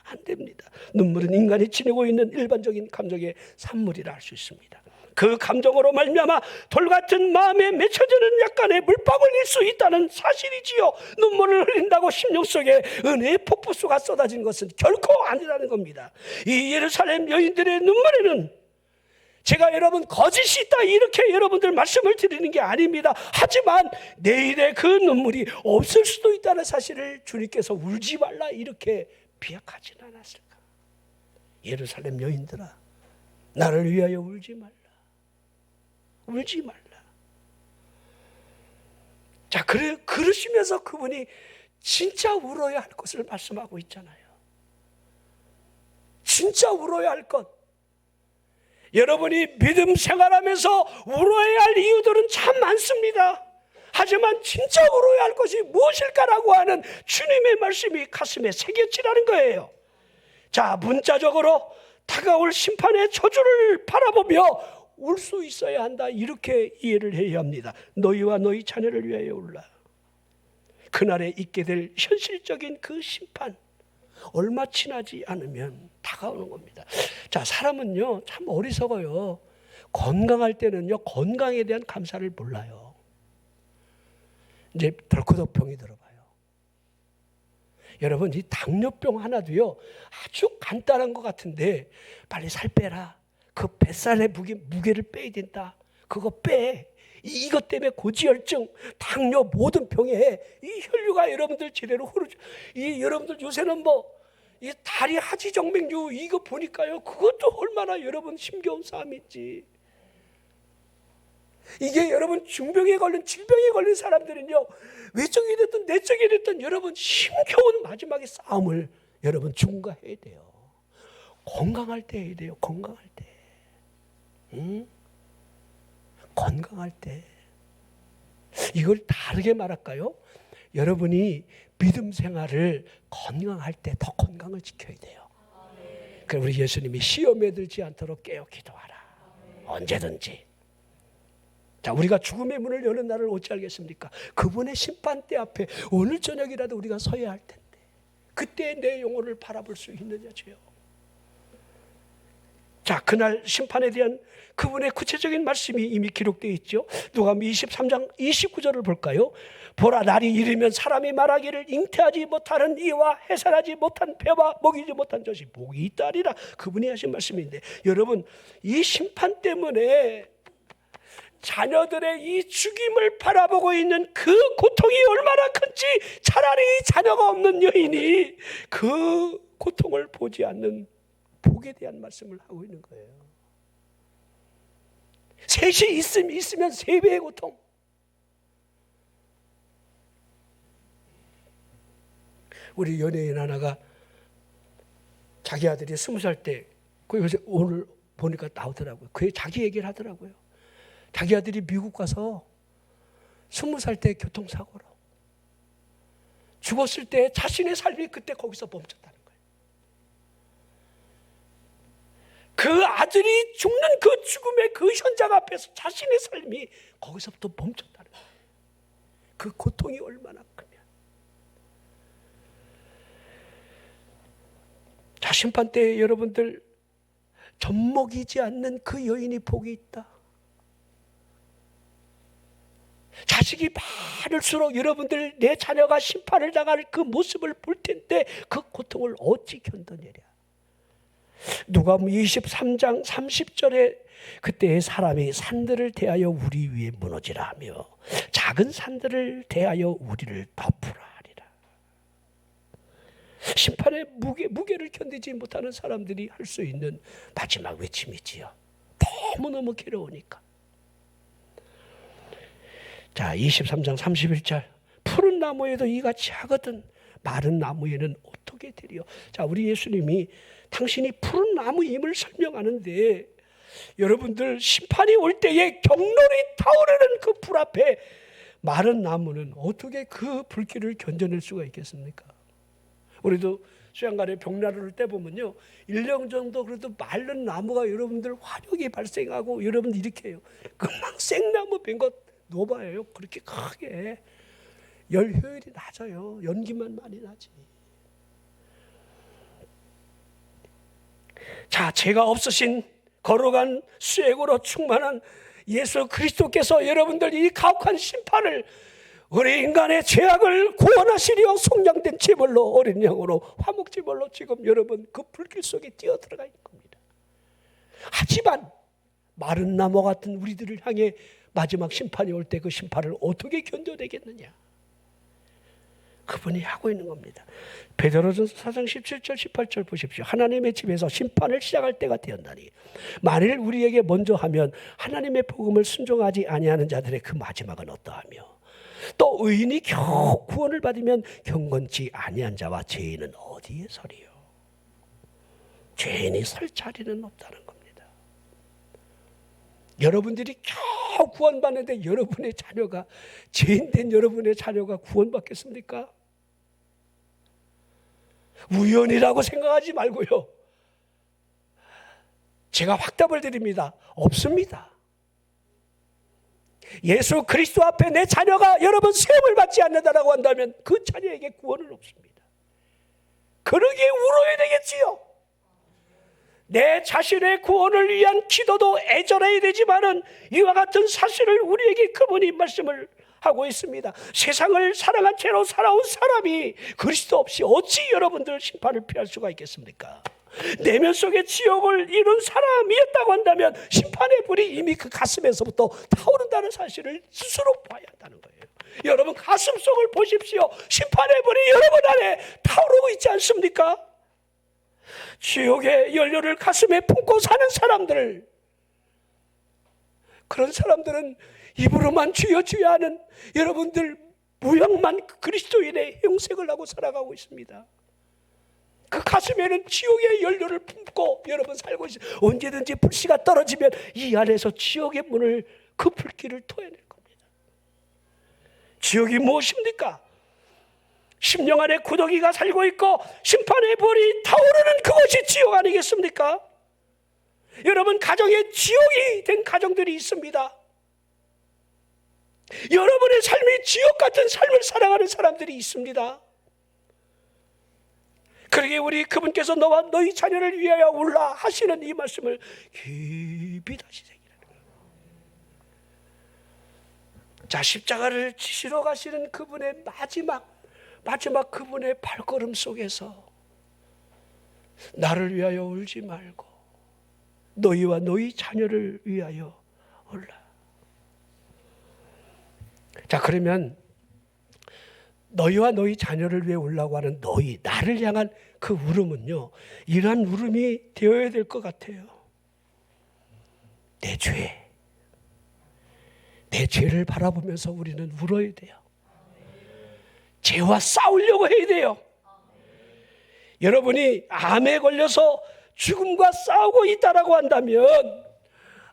안 됩니다. 눈물은 인간이 지니고 있는 일반적인 감정의 산물이라 할 수 있습니다. 그 감정으로 말미암아 돌같은 마음에 맺혀지는 약간의 물방울일 수 있다는 사실이지요. 눈물을 흘린다고 심령 속에 은혜의 폭포수가 쏟아진 것은 결코 아니라는 겁니다. 이 예루살렘 여인들의 눈물에는 제가 여러분 거짓이 있다 이렇게 여러분들 말씀을 드리는 게 아닙니다. 하지만 내일의 그 눈물이 없을 수도 있다는 사실을 주님께서 울지 말라 이렇게 비약하진 않았을까? 예루살렘 여인들아, 나를 위하여 울지 말라. 울지 말라. 자, 그러시면서 그분이 진짜 울어야 할 것을 말씀하고 있잖아요. 진짜 울어야 할 것. 여러분이 믿음 생활하면서 울어야 할 이유들은 참 많습니다. 하지만 진짜 울어야 할 것이 무엇일까라고 하는 주님의 말씀이 가슴에 새겨지라는 거예요. 자, 문자적으로 다가올 심판의 저주를 바라보며 울 수 있어야 한다, 이렇게 이해를 해야 합니다. 너희와 너희 자녀를 위하여 울라. 그날에 있게 될 현실적인 그 심판, 얼마 지나지 않으면 다가오는 겁니다. 자, 사람은요 참 어리석어요. 건강할 때는요 건강에 대한 감사를 몰라요. 이제 덜커덕 병이 들어봐요. 여러분, 이 당뇨병 하나도요 아주 간단한 것 같은데 빨리 살 빼라, 그 뱃살의 무게를 빼야 된다, 그거 빼. 이것 때문에 고지혈증, 당뇨, 모든 병에 이 혈류가 여러분들 제대로 흐르죠. 이 여러분들 요새는 이 다리 하지정맥류 이거 보니까요, 그것도 얼마나 여러분 힘겨운 싸움인지. 이게 여러분 질병에 걸린 사람들은요, 외적이 됐든 내적이 됐든 여러분 힘겨운 마지막의 싸움을 여러분 중과해야 돼요. 건강할 때 해야 돼요. 건강할 때. 건강할 때. 이걸 다르게 말할까요? 여러분이 믿음 생활을 건강할 때 더 건강을 지켜야 돼요. 그럼 우리 예수님이 시험에 들지 않도록 깨어 기도하라. 언제든지. 자, 우리가 죽음의 문을 여는 날을 어찌 알겠습니까? 그분의 심판대 앞에 오늘 저녁이라도 우리가 서야 할 텐데, 그때 내 영혼을 바라볼 수 있느냐, 주여. 자, 그날 심판에 대한 그분의 구체적인 말씀이 이미 기록되어 있죠. 누가복음 23장 29절을 볼까요? 보라, 날이 이르면 사람이 말하기를 잉태하지 못하는 이와 해산하지 못한 배와 먹이지 못한 젖이 복이 있다 하리라. 그분이 하신 말씀인데, 여러분, 이 심판 때문에 자녀들의 이 죽임을 바라보고 있는 그 고통이 얼마나 큰지, 차라리 자녀가 없는 여인이 그 고통을 보지 않는 복에 대한 말씀을 하고 있는 거예요. 셋이 있으면 세 배의 고통. 우리 연예인 하나가 자기 아들이 20살 때, 그 요새 오늘 보니까 나오더라고요. 그 자기 얘기를 하더라고요. 자기 아들이 미국 가서 20살 때 교통사고로 죽었을 때 자신의 삶이 그때 거기서 멈췄다는 거예요. 그 아들이 죽는 그 죽음의 그 현장 앞에서 자신의 삶이 거기서부터 멈췄다는 거예요. 그 고통이 얼마나 크면. 자, 심판 때 여러분들, 젖먹이지 않는 그 여인이 복이 있다. 자식이 많을수록 여러분들, 내 자녀가 심판을 당할 그 모습을 볼 텐데 그 고통을 어찌 견뎌내랴. 누가복음 23장 30절에 그때의 사람이 산들을 대하여 우리 위에 무너지라 하며 작은 산들을 대하여 우리를 덮으라 하리라. 심판의 무게를 견디지 못하는 사람들이 할 수 있는 마지막 외침이지요. 너무너무 괴로우니까. 자, 23장 31절, 푸른 나무에도 이같이 하거든 마른 나무에는 어떻게 되리요. 자, 우리 예수님이 당신이 푸른 나무임을 설명하는데, 여러분들, 심판이 올 때에 격렬히 타오르는 그 불 앞에 마른 나무는 어떻게 그 불길을 견뎌낼 수가 있겠습니까? 우리도 수양간에 벽난로를 떼보면요, 1년 정도 그래도 마른 나무가 여러분들 화력이 발생하고, 여러분 이렇게 해요. 금방 생나무 벤 것 노바예요. 그렇게 크게 열 효율이 낮아요. 연기만 많이 나지. 자, 죄가 없으신 거룩한 수액으로 충만한 예수 그리스도께서 여러분들 이 가혹한 심판을, 우리 인간의 죄악을 구원하시려 속량된 제물로, 어린 양으로, 화목제물로 지금 여러분 그 불길 속에 뛰어들어가 있는 겁니다. 하지만 마른 나무 같은 우리들을 향해 마지막 심판이 올 때 그 심판을 어떻게 견뎌내겠느냐, 그분이 하고 있는 겁니다. 베드로전서 4장 17절 18절 보십시오. 하나님의 집에서 심판을 시작할 때가 되었나니 만일 우리에게 먼저 하면 하나님의 복음을 순종하지 아니하는 자들의 그 마지막은 어떠하며, 또 의인이 겨우 구원을 받으면 경건치 아니한 자와 죄인은 어디에 서리요. 죄인이 설 자리는 없다는 겁니다. 여러분들이 겨우 구원받는데 여러분의 자녀가, 죄인된 여러분의 자녀가 구원받겠습니까? 우연이라고 생각하지 말고요, 제가 확답을 드립니다. 없습니다. 예수 그리스도 앞에 내 자녀가 여러분 세움을 받지 않는다라고 한다면 그 자녀에게 구원은 없습니다. 그러기에 울어야 되겠지요. 내 자신의 구원을 위한 기도도 애절해야 되지만은 이와 같은 사실을 우리에게 그분이 말씀을 하고 있습니다. 세상을 사랑한 채로 살아온 사람이 그리스도 없이 어찌 여러분들 심판을 피할 수가 있겠습니까? 내면 속에 지옥을 이룬 사람이었다고 한다면 심판의 불이 이미 그 가슴에서부터 타오른다는 사실을 스스로 봐야 한다는 거예요. 여러분 가슴 속을 보십시오. 심판의 불이 여러분 안에 타오르고 있지 않습니까? 지옥의 연료를 가슴에 품고 사는 사람들, 그런 사람들은 입으로만 주여 주여 하는 여러분들 무형만 그리스도인의 형색을 하고 살아가고 있습니다. 그 가슴에는 지옥의 연료를 품고 여러분 살고 있어요. 언제든지 불씨가 떨어지면 이 안에서 지옥의 문을, 그 불길을 토해낼 겁니다. 지옥이 무엇입니까? 심령 안에 구더기가 살고 있고 심판의 불이 타오르는 그것이 지옥 아니겠습니까? 여러분 가정에 지옥이 된 가정들이 있습니다. 여러분의 삶이 지옥 같은 삶을 살아가는 사람들이 있습니다. 그러기에 우리 그분께서 너와 너희 자녀를 위하여 울라 하시는 이 말씀을 깊이 다시 새기라는 거예요. 자, 십자가를 지시러 가시는 그분의 마지막 그분의 발걸음 속에서 나를 위하여 울지 말고 너희와 너희 자녀를 위하여 울라. 자, 그러면 너희와 너희 자녀를 위해 울라고 하는 너희, 나를 향한 그 울음은요, 이러한 울음이 되어야 될 것 같아요. 내 죄를 바라보면서 우리는 울어야 돼요. 죄와 싸우려고 해야 돼요. 여러분이 암에 걸려서 죽음과 싸우고 있다라고 한다면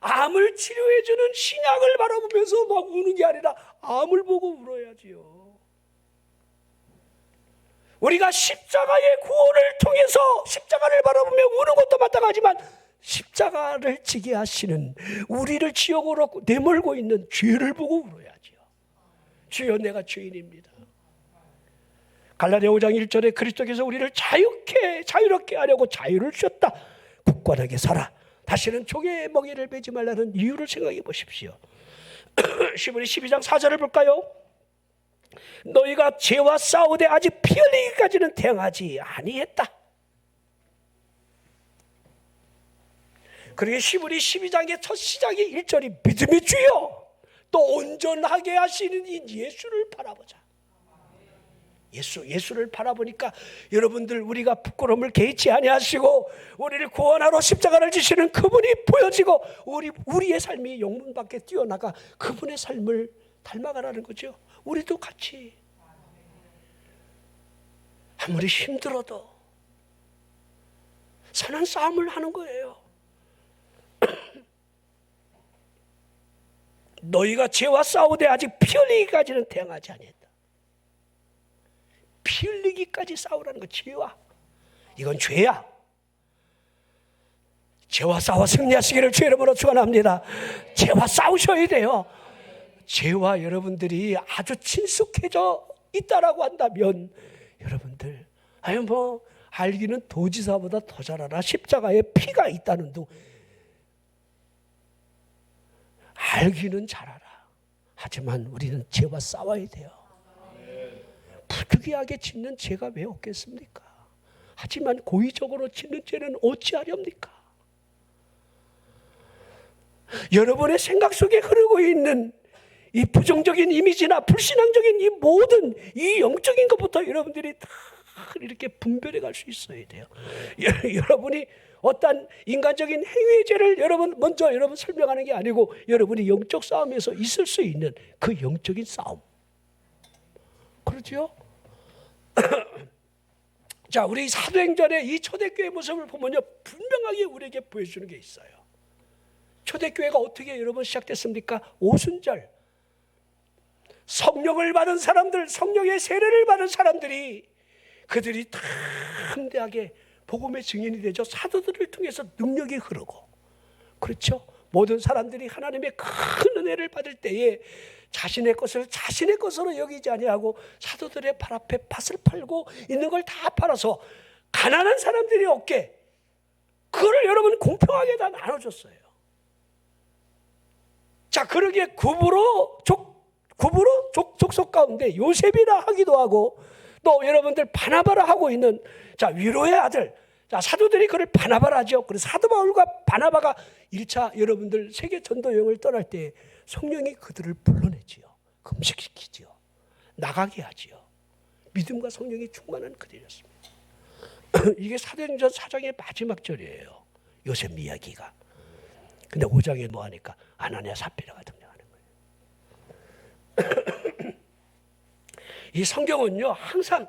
암을 치료해주는 신약을 바라보면서 막 우는 게 아니라 암을 보고 울어야지요. 우리가 십자가의 구원을 통해서 십자가를 바라보며 우는 것도 마땅하지만 십자가를 지게 하시는 우리를 지옥으로 내몰고 있는 죄를 보고 울어야지요. 주여, 내가 죄인입니다. 갈라디아 5장 1절에 그리스도께서 우리를 자유롭게 하려고 자유를 주셨다. 굳건하게 살아. 다시는 종의 멍에를 매지 말라는 이유를 생각해 보십시오. 시므리 12장 4절을 볼까요? 너희가 죄와 싸우되 아직 피 흘리기까지는 대항하지 아니했다. 그러게 시므리 12장의 첫 시작이 1절이 믿음이 주여 또 온전하게 하시는 이 예수를 바라보자. 예수를 바라보니까 여러분들, 우리가 부끄러움을 개의치 아니하시고 우리를 구원하러 십자가를 지시는 그분이 보여지고 우리의 삶이 영문 밖에 뛰어나가 그분의 삶을 닮아가라는 거죠. 우리도 같이 아무리 힘들어도 선한 싸움을 하는 거예요. 너희가 죄와 싸우되 아직 피 흘리기까지는 대항하지 아니했다. 피 흘리기까지 싸우라는 거. 죄와, 이건 죄야. 죄와 싸워 승리하시기를 주의 이름으로 축원합니다. 죄와 싸우셔야 돼요. 죄와 여러분들이 아주 친숙해져 있다라고 한다면 여러분들, 아유 뭐 알기는 도지사보다 더 잘 알아. 십자가에 피가 있다는 둥. 알기는 잘 알아. 하지만 우리는 죄와 싸워야 돼요. 부득이하게 짓는 죄가 왜 없겠습니까? 하지만 고의적으로 짓는 죄는 어찌하렵니까? 여러분의 생각 속에 흐르고 있는 이 부정적인 이미지나 불신앙적인 이 모든 이 영적인 것부터 여러분들이 다 이렇게 분별해 갈 수 있어야 돼요. 여러분이 어떤 인간적인 행위의 죄를 먼저 여러분 설명하는 게 아니고 여러분이 영적 싸움에서 있을 수 있는 그 영적인 싸움. 그렇죠? 자, 우리 사도행전의 이 초대교회 모습을 보면요, 분명하게 우리에게 보여주는 게 있어요. 초대교회가 어떻게 여러분 시작됐습니까? 오순절, 성령을 받은 사람들, 성령의 세례를 받은 사람들이 그들이 다 함대하게 복음의 증인이 되죠. 사도들을 통해서 능력이 흐르고, 그렇죠? 모든 사람들이 하나님의 큰 은혜를 받을 때에 자신의 것을 자신의 것으로 여기지 아니하고 사도들의 발 앞에 밭을 팔고 있는 걸 다 팔아서 가난한 사람들이 없게 그거를 여러분 공평하게 다 나눠줬어요. 자, 그러기에 굽으로 족속 가운데 요셉이라 하기도 하고 또 여러분들 바나바라 하고 있는 자 위로의 아들, 자 사도들이 그를 바나바라 하죠. 그래서 사도 바울과 바나바가 1차 여러분들 세계 전도 여행을 떠날 때 성령이 그들을 불러내지요. 금식시키지요. 나가게 하지요. 믿음과 성령이 충만한 그들이었습니다. 이게 사도행전 4장의 마지막 절이에요. 요셉 이야기가. 근데 5장에 뭐 하니까 아나니아 삽비라가 등장하는 거예요. 이 성경은요 항상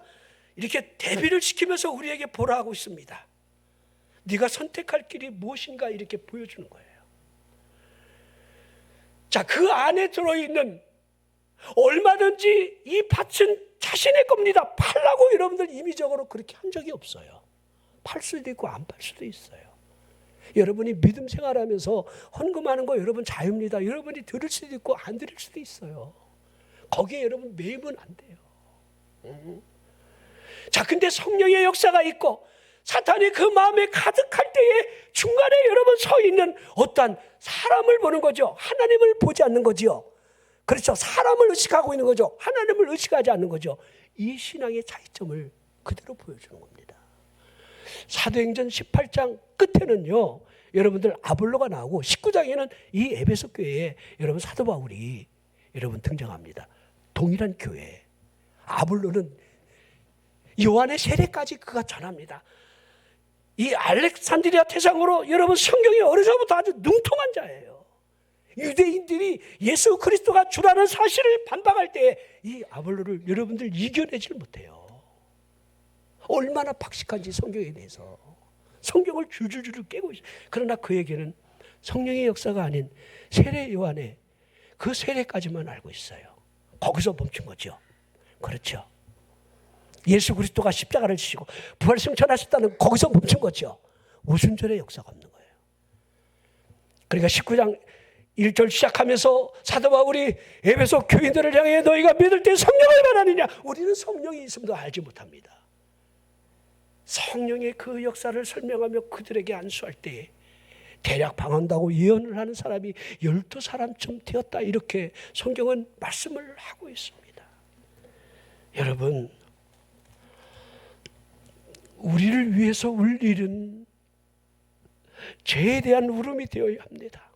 이렇게 대비를 시키면서 우리에게 보라 하고 있습니다. 네가 선택할 길이 무엇인가 이렇게 보여주는 거예요. 자, 그 안에 들어있는 얼마든지 이 밭은 자신의 겁니다. 팔라고 여러분들 임의적으로 그렇게 한 적이 없어요. 팔 수도 있고 안 팔 수도 있어요. 여러분이 믿음 생활하면서 헌금하는 거 여러분 자유입니다. 여러분이 들을 수도 있고 안 들을 수도 있어요. 거기에 여러분 매이면 안 돼요. 자, 근데 성령의 역사가 있고 사탄이 그 마음에 가득할 때에 중간에 여러분 서 있는 어떠한 사람을 보는 거죠. 하나님을 보지 않는 거지요. 그렇죠. 사람을 의식하고 있는 거죠. 하나님을 의식하지 않는 거죠. 이 신앙의 차이점을 그대로 보여주는 겁니다. 사도행전 18장 끝에는요, 여러분들 아볼로가 나오고 19장에는 이 에베소 교회에 여러분 사도 바울이 여러분 등장합니다. 동일한 교회. 아볼로는 요한의 세례까지 그가 전합니다. 이 알렉산드리아 태상으로 여러분 성경이 어려서부터 아주 능통한 자예요. 유대인들이 예수 그리스도가 주라는 사실을 반박할 때 이 아볼로를 여러분들 이겨내질 못해요. 얼마나 박식한지 성경에 대해서. 성경을 줄줄줄 깨고 있어요. 그러나 그에게는 성령의 역사가 아닌 세례 요한의 그 세례까지만 알고 있어요. 거기서 멈춘 거죠. 그렇죠. 예수 그리스도가 십자가를 지시고 부활 승천하셨다는 거기서 멈춘 거죠. 오순절의 역사가 없는 거예요. 그러니까 19장 1절 시작하면서 사도 바울이 에베소 교인들을 향해 너희가 믿을 때 성령을 받았느냐? 우리는 성령이 있음도 알지 못합니다. 성령의 그 역사를 설명하며 그들에게 안수할 때에 대략 방언다고 예언을 하는 사람이 12사람쯤 되었다, 이렇게 성경은 말씀을 하고 있습니다. 여러분, 우리를 위해서 울 일은 죄에 대한 울음이 되어야 합니다.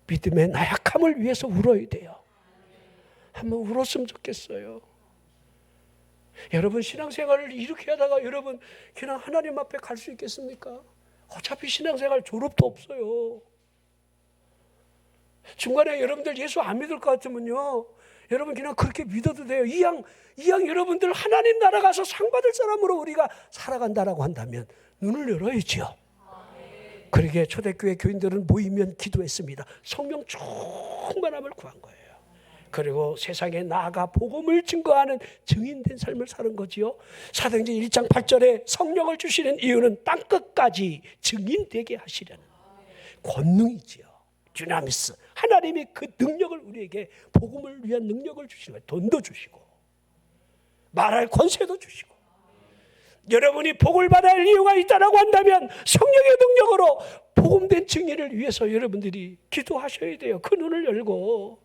믿음의 나약함을 위해서 울어야 돼요. 한번 울었으면 좋겠어요. 여러분, 신앙생활을 이렇게 하다가 여러분 그냥 하나님 앞에 갈 수 있겠습니까? 어차피 신앙생활 졸업도 없어요. 중간에 여러분들 예수 안 믿을 것 같으면요, 여러분 그냥 그렇게 믿어도 돼요. 이왕 여러분들 하나님 나라 가서 상 받을 사람으로 우리가 살아간다라고 한다면 눈을 열어야지요. 그러게 초대교회 교인들은 모이면 기도했습니다. 성령 충만함을 구한 거예요. 그리고 세상에 나아가 복음을 증거하는 증인된 삶을 사는 거지요. 사도행전 1장 8절에 성령을 주시는 이유는 땅끝까지 증인되게 하시려는 권능이지요. 듀나미스. 하나님이 그 능력을 우리에게, 복음을 위한 능력을 주시는 거예요. 돈도 주시고 말할 권세도 주시고. 여러분이 복을 받아야 할 이유가 있다라고 한다면 성령의 능력으로 복음된 증인을 위해서 여러분들이 기도하셔야 돼요. 그 눈을 열고.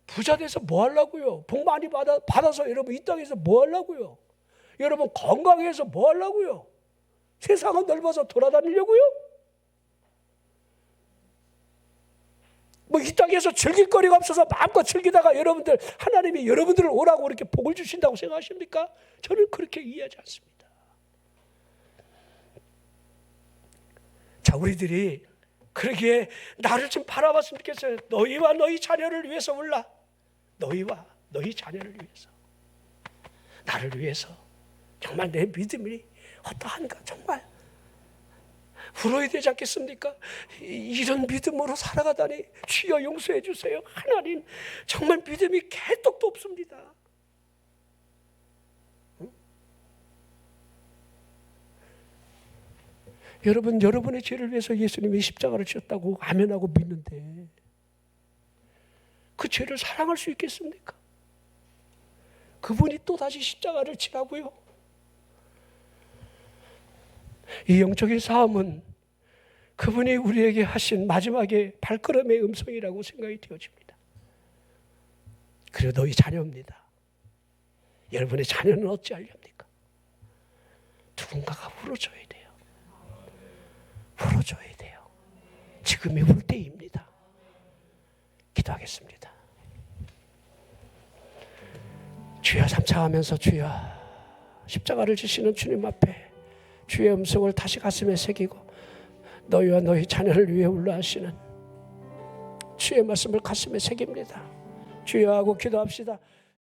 부자 돼서 뭐 하려고요? 복 많이 받아서 여러분 이 땅에서 뭐 하려고요? 여러분 건강해서 뭐 하려고요? 세상은 넓어서 돌아다니려고요? 뭐 이 땅에서 즐길 거리가 없어서 마음껏 즐기다가 여러분들, 하나님이 여러분들을 오라고 이렇게 복을 주신다고 생각하십니까? 저는 그렇게 이해하지 않습니다. 자, 우리들이 그러기에 나를 좀 바라봤으면 좋겠어요. 너희와 너희 자녀를 위해서 울라. 너희와 너희 자녀를 위해서, 나를 위해서 정말 내 믿음이 어떠한가 정말 울어야 되지 않겠습니까? 이런 믿음으로 살아가다니 주여 용서해 주세요. 하나님, 정말 믿음이 개떡도 없습니다. 여러분, 여러분의 죄를 위해서 예수님이 십자가를 지었다고 아멘하고 믿는데 그 죄를 사랑할 수 있겠습니까? 그분이 또다시 십자가를 지라고요? 이 영적인 싸움은 그분이 우리에게 하신 마지막에 발걸음의 음성이라고 생각이 되어집니다. 그리고 너희 자녀입니다. 여러분의 자녀는 어찌하렵니까? 누군가가 울어줘야 돼요. 울어줘야 돼요. 지금이 울 때입니다. 기도하겠습니다. 주여, 삼창하면서 주여, 십자가를 지시는 주님 앞에 주의 음성을 다시 가슴에 새기고 너희와 너희 자녀를 위해 울라 하시는 주의 말씀을 가슴에 새깁니다. 주여 하고 기도합시다.